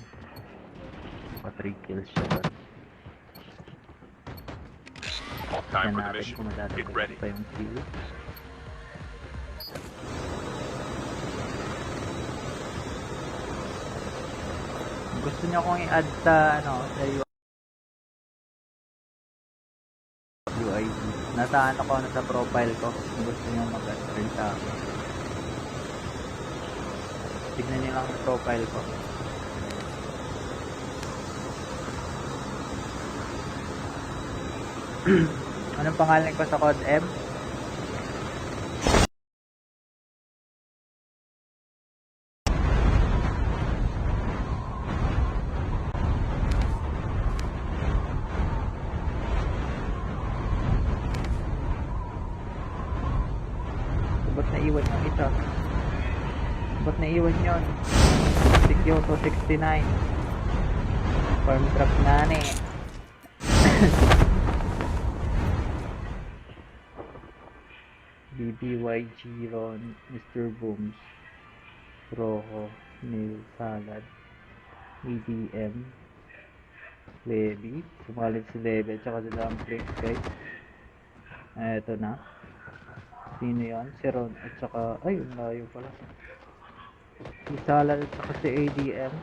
3 kills siya doon. Time Yan for the natin mission. kung Get madadagdag ready. pa yung kill. Gusto niyo kong i-add sa sa UID. Nasa sa profile ko. Kung gusto niyo mag-add rin sa akin. Tignan niyo lang yung profile ko. Anong pangalan ko sa Code M? Ba't naiwan yung isa? Ba't naiwan yun? Kyoto 69 Farm truck nani. BBYG Ron, Mr. Booms, Rojo, Neil Salad, EDM, Levi, sumalit si Levi at saka si Dumplings guys. Eto na. Sino yan? Si Ron at saka, ay, layo pala. Si Salad at saka si ADM.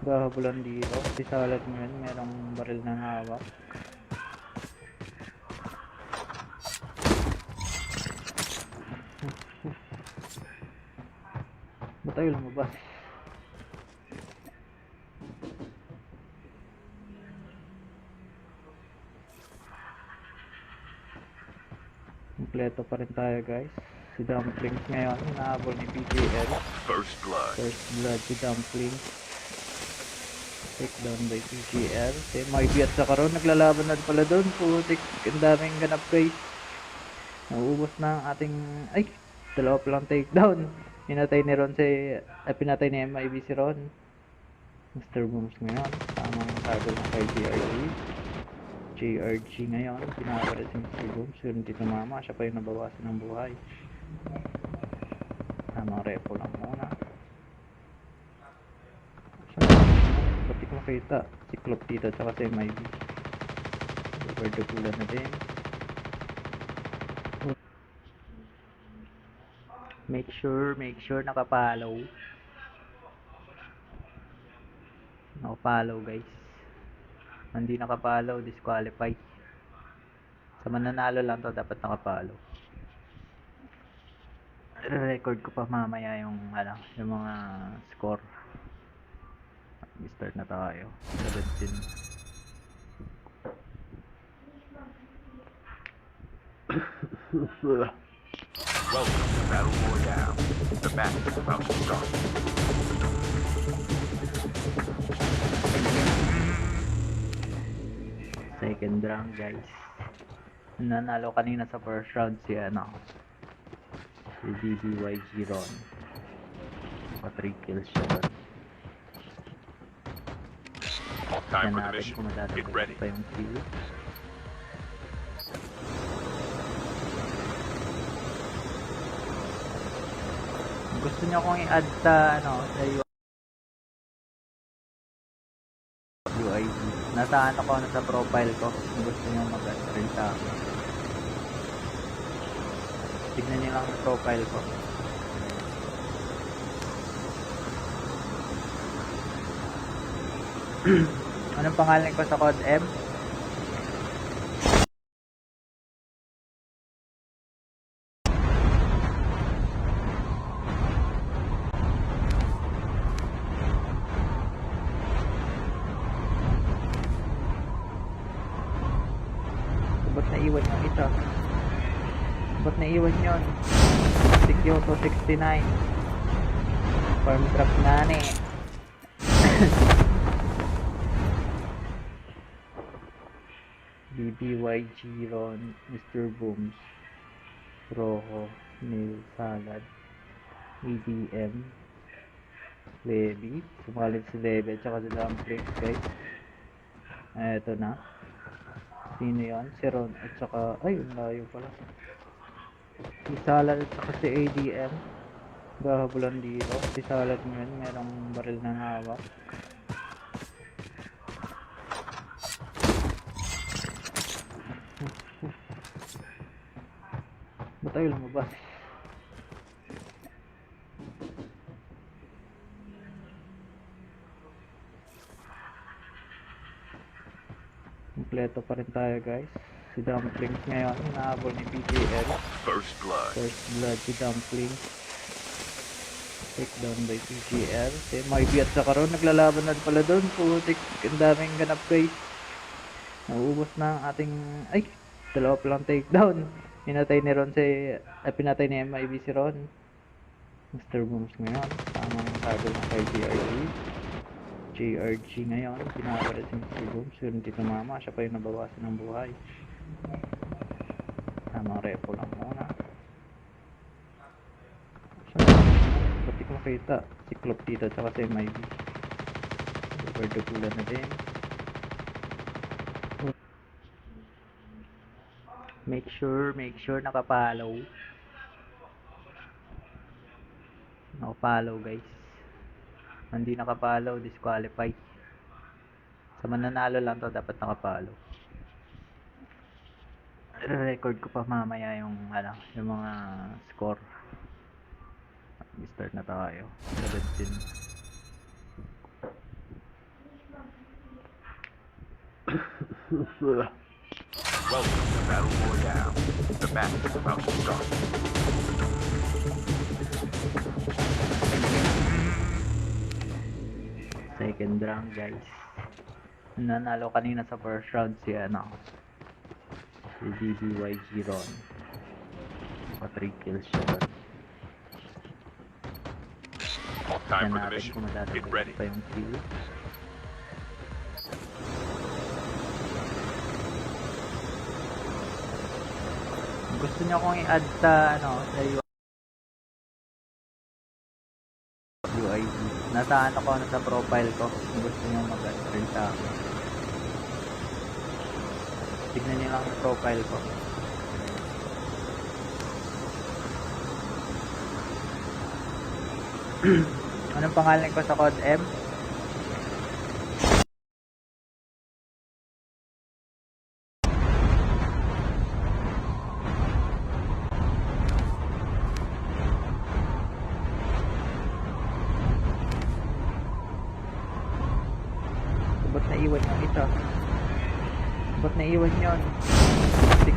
Gahabulan dito. Si Salad ngayon, merong baril na hawak. Ba't tayo lumabas? Kompleto pa rin tayo guys. Si Dumplings ngayon, hinahabol ni PJL. First blood. First blood si Dumplings. Take down by PJL. Si MIB at saka Ron, naglalaban na pala doon. Putik, ang daming ganap guys. Nauubos na ang ating, ay, dalawa pa lang takedown. Pinatay ni Ron pinatay ni MIB si Ron. Mr. Booms ngayon. Tamang sabi ng kay JRG ngayon. Pinakalit si Mr. Booms. Yun hindi tumama. Siya pa yung nabawasan ng buhay. Tamang repo lang muna. Ba't di ko makita? Cyclop dito tsaka si MIB. Overdukulan na din. Make sure nakapollow. Nakapollow guys. Hindi nakapollow, disqualified. Sa mananalo lang to dapat nakapollow. Record ko pa mamaya yung mga score. Start na tayo. 17. Welcome to Battle Royale. The match is about to start. Second round guys. Nanalo kanina sa first round si DBYG Ron. 3 kills siya doon. Time Yan for the natin mission. kung Get madadagdag ready. pa yung kill. Gusto niyo kong i-add sa sa UID. Nasa sa profile ko. Kung gusto niyo mag-add rin sa akin. Tignan niyo lang yung profile ko. Anong pangalan ko sa Code M? naiwan yung isa? Ba't naiwan yun? Kyoto 69 farm truck nani. BBYG Ron, Mr. Booms, Rojo, Neil Salad, EDM, Levi, sumalit si Levi at saka si Dumplings guys. Eto na. Sino yan? Si Ron at saka, ay, ang layo pala. Si Salad at saka si ADM. Gahabulan dito. Si Salad ngayon, merong baril na hawak. Ba't tayo lumabas? Kompleto pa rin tayo guys. Si Dumplings ngayon, nahabol ni PJL. First blood. First blood si Dumplings. Take down by PJL. Si Moibi at saka Ron, naglalaban na pala doon. Putik, ang daming ganap guys. Nauubos na ang ating, ay, dalawa pa lang takedown. Pinatay ni Ron pinatay ni MIB si Ron. Mr. Booms ngayon. Tamang tagol na kay JRG ngayon. Pinakalit si Mr. Booms. Yun dito mama. Siya pa yung nabawasan ng buhay. Tamang repo lang muna. Ba't di ko makita? Si Clop dito tsaka si MIB. Overdugulan na din. Make sure nakapollow. Nakapollow guys. Hindi nakapollow, disqualify. Sa mananalo lang to, dapat nakapollow. Record ko pa mamaya yung yung mga score. Start na tayo. 17. Welcome to Battle Royale. The match is about to start. Second round guys. Nanalo kanina sa first round si BBYG Ron. Pa 3 kills siya doon. Time Yan for the natin mission. kung Get madadagdag ready. pa yung kill. Gusto niyo akong i-add sa sa UID. Nasa sa profile ko. Kung gusto niyo mag-add rin sa akin. Tignan niyo lang yung profile ko. Anong pangalan ko sa Code M? Ba't naiwan yung isa? Ba't naiwan yun?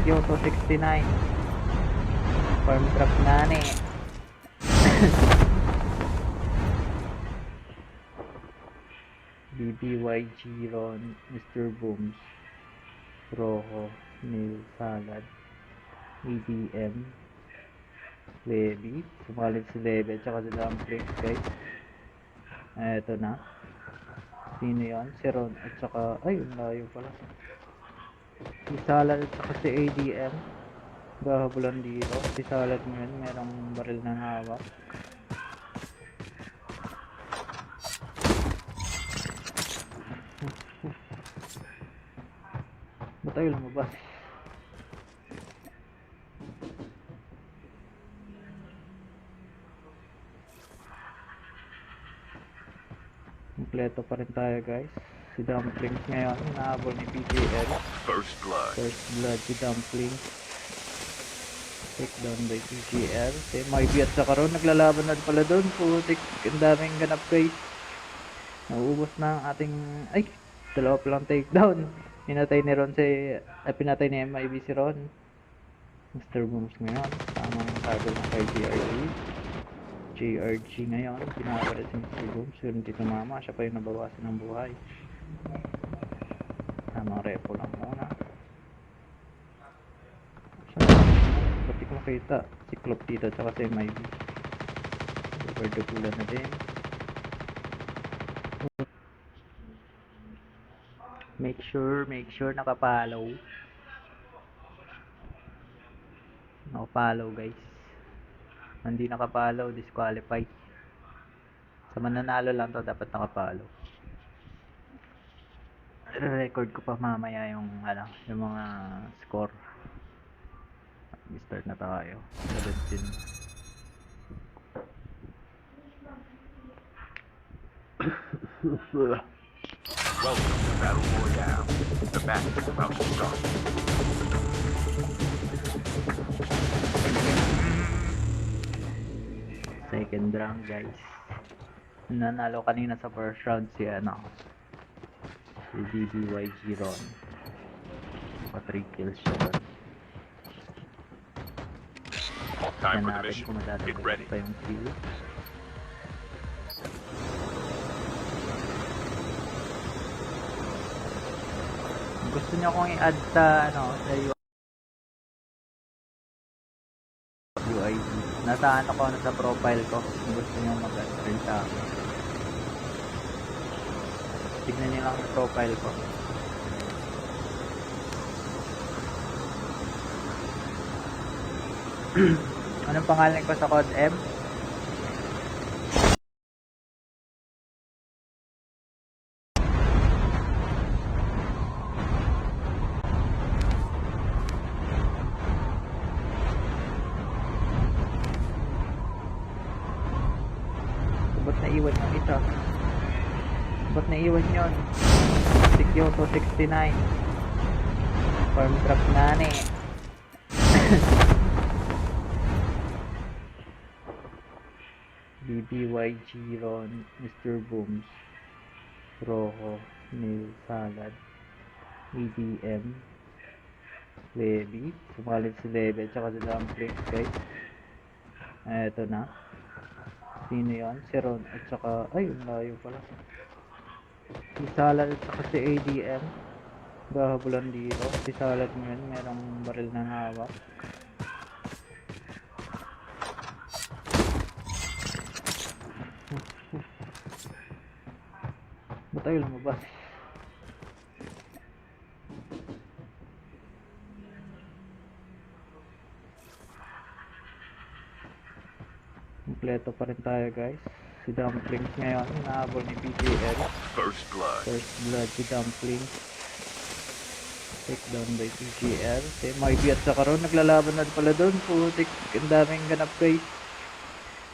Kyoto 69 farm truck nani. BBYG Ron, Mr. Booms, Rojo, Neil Salad, EDM, Levi, sumalit si Levi at saka si Dumplings guys. Eto na. Sino yan? Si Ron at saka, ay, ang layo pala. Si Salad at saka si ADM. Gahabulan dito. Si Salad ngayon, merong baril na hawak. Ba't tayo lumabas? Kompleto pa rin tayo guys. Si Dumplings ngayon, nahabol ni PJL. First blood. First blood si Dumplings. Take down by PJL. Si MIB at saka Ron, naglalaban na pala doon. Putik, ang daming ganap guys. Nauubos na ang ating, ay, dalawa pa lang takedown. Pinatay ni Ron pinatay ni MIB si Ron. Mr. Booms ngayon. Tamang tagol na kay JRG ngayon. Pinakalit si Mr. Booms. Yun dito mama. Siya pa yung nabawasan ng buhay. Tamang repo lang muna. makita. Cyclop dito tsaka si MIB. Overdukulan na din. Make sure nakapollow. Nakapollow guys. Hindi nakapollow, disqualify. Sa mananalo lang to dapat nakapollow. Record ko pa mamaya yung yung mga score. Start na tayo. 17. Welcome to Battle Royale. The match is about to start. Second round guys. Nanalo kanina sa first round si si DBYG Ron. Pa 3 kills siya doon. Time for the Natin mission. kung Get madadagdag ready. pa yung kill. Gusto niyo akong i-add sa sa UID. Nasa sa profile ko. Kung gusto niyo mag-add rin sa akin. Tignan niyo lang yung profile ko. Anong pangalan ko sa Code M? Ba't naiwan yung isa? Ba't naiwan yun? Kyoto 69 Farm truck nani. BBYG Ron, Mr. Booms, Rojo, Neil Salad, EDM, Levi, sumalit si Levi at saka si Dumpling guys. Eto na. Sino yun? Si Ron at saka, ay, yung layo pala. Si Salad at saka si ADM. Gahabulan dito. Si Salad ngayon, merong baril na hawak. Ba't tayo lumabas? Kompleto pa rin tayo guys. Si Dumplings ngayon, hinahabol ni PGL. First blood. First blood si Dumplings. Take down by PGL. Si MIB at saka Ron, naglalaban na pala doon. Putik, ang daming ganap guys.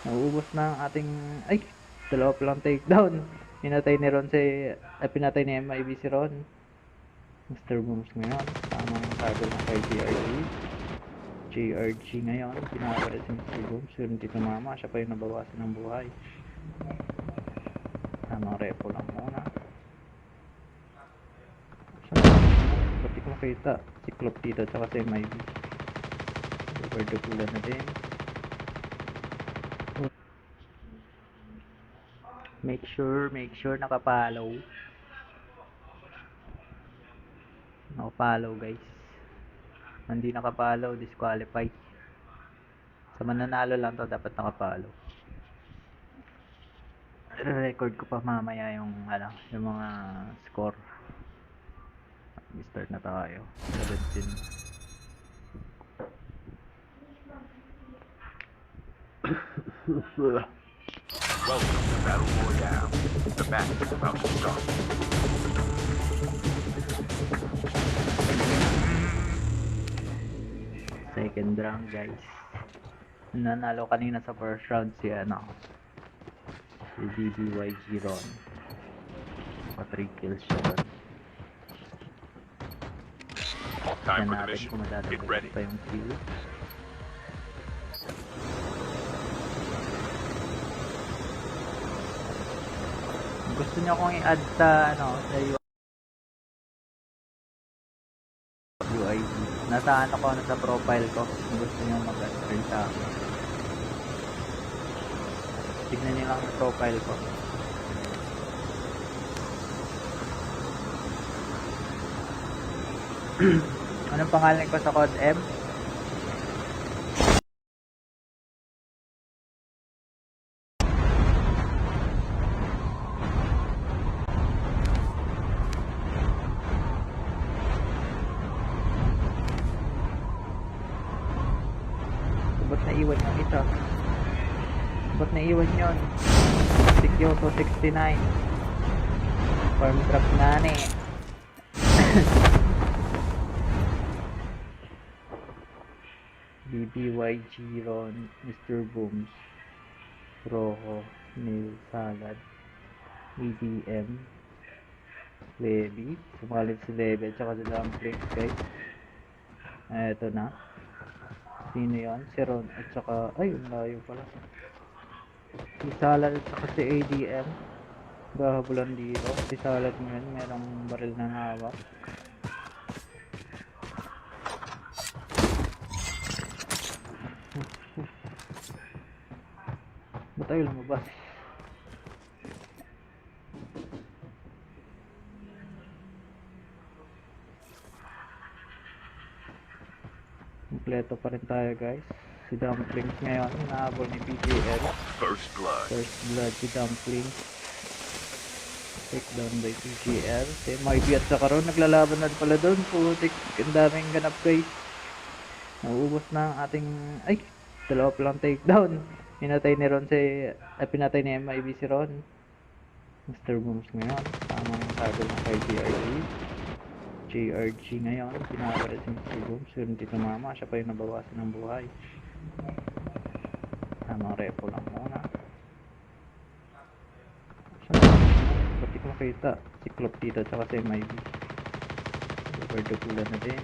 Nauubos na ang ating, ay, dalawa pa lang takedown. Pinatay ni Ron pinatay ni MIB si Ron. Mr. Booms ngayon. Tamang tado ng kay JRG ngayon. Pinakapalit si Mr. Booms. Pero hindi tumama. Siya pa yung nabawasan ng buhay. Tamang repo lang muna. Pati ko makita. Cyclop dito at saka si MIB. Overdukulan na din. Make sure nakapollow. Nakapollow guys. Hindi nakapollow, disqualify. Sa mananalo lang to dapat nakapollow. Record ko pa mamaya yung yung mga score. Start na tayo. 17. Welcome to Battle Royale. The match is about to start. Second round guys. Nanalo kanina sa first round si si DBYG Ron. Pa 3 kills siya doon. Time for the Natin mission. kung Get madadagdag ready. pa yung kill. Gusto niyo akong i-add sa sa UID. Nasa sa profile ko. Kung gusto niyo mag-add rin sa akin. Tignan niyo lang yung profile ko. Anong pangalan ko sa Code M? naiwan yung isa? Ba't naiwan yun? Kyoto 69. Farm truck nani. BBYG Ron, Mr. Booms, Rojo, Neil Salad, EDM, Levi, sumalit si Levi at saka si Dumpling, guys. Eto na. Sino yun? Si Ron at saka, ay, ang layo pala. Si Salad at saka si ADM. Gahabulan dito. Si Salad ngayon, merong baril na hawak. Ba't tayo lumabas? Kompleto pa rin tayo, guys. Si Dumplings ngayon, hinahabol ni PGL. First blood. First blood si Dumplings. Take down by PGL. Si MIB at saka Ron, naglalaban na pala doon. Putik, ang daming ganap, guys. Nauubos na ang ating, ay, dalawa pa lang takedown. Pinatay ni Ron si, pinatay ni MIB si Ron. Mr. Booms ngayon, tamang tago ng kay JRG ngayon, pinakalit si Mr. Booms. Yun dito mama, siya pa yung nabawasan ng buhay. Tamang repo lang muna. Ba't di ko makita? Si Clop dito, tsaka si MIB. Overdukulan na din.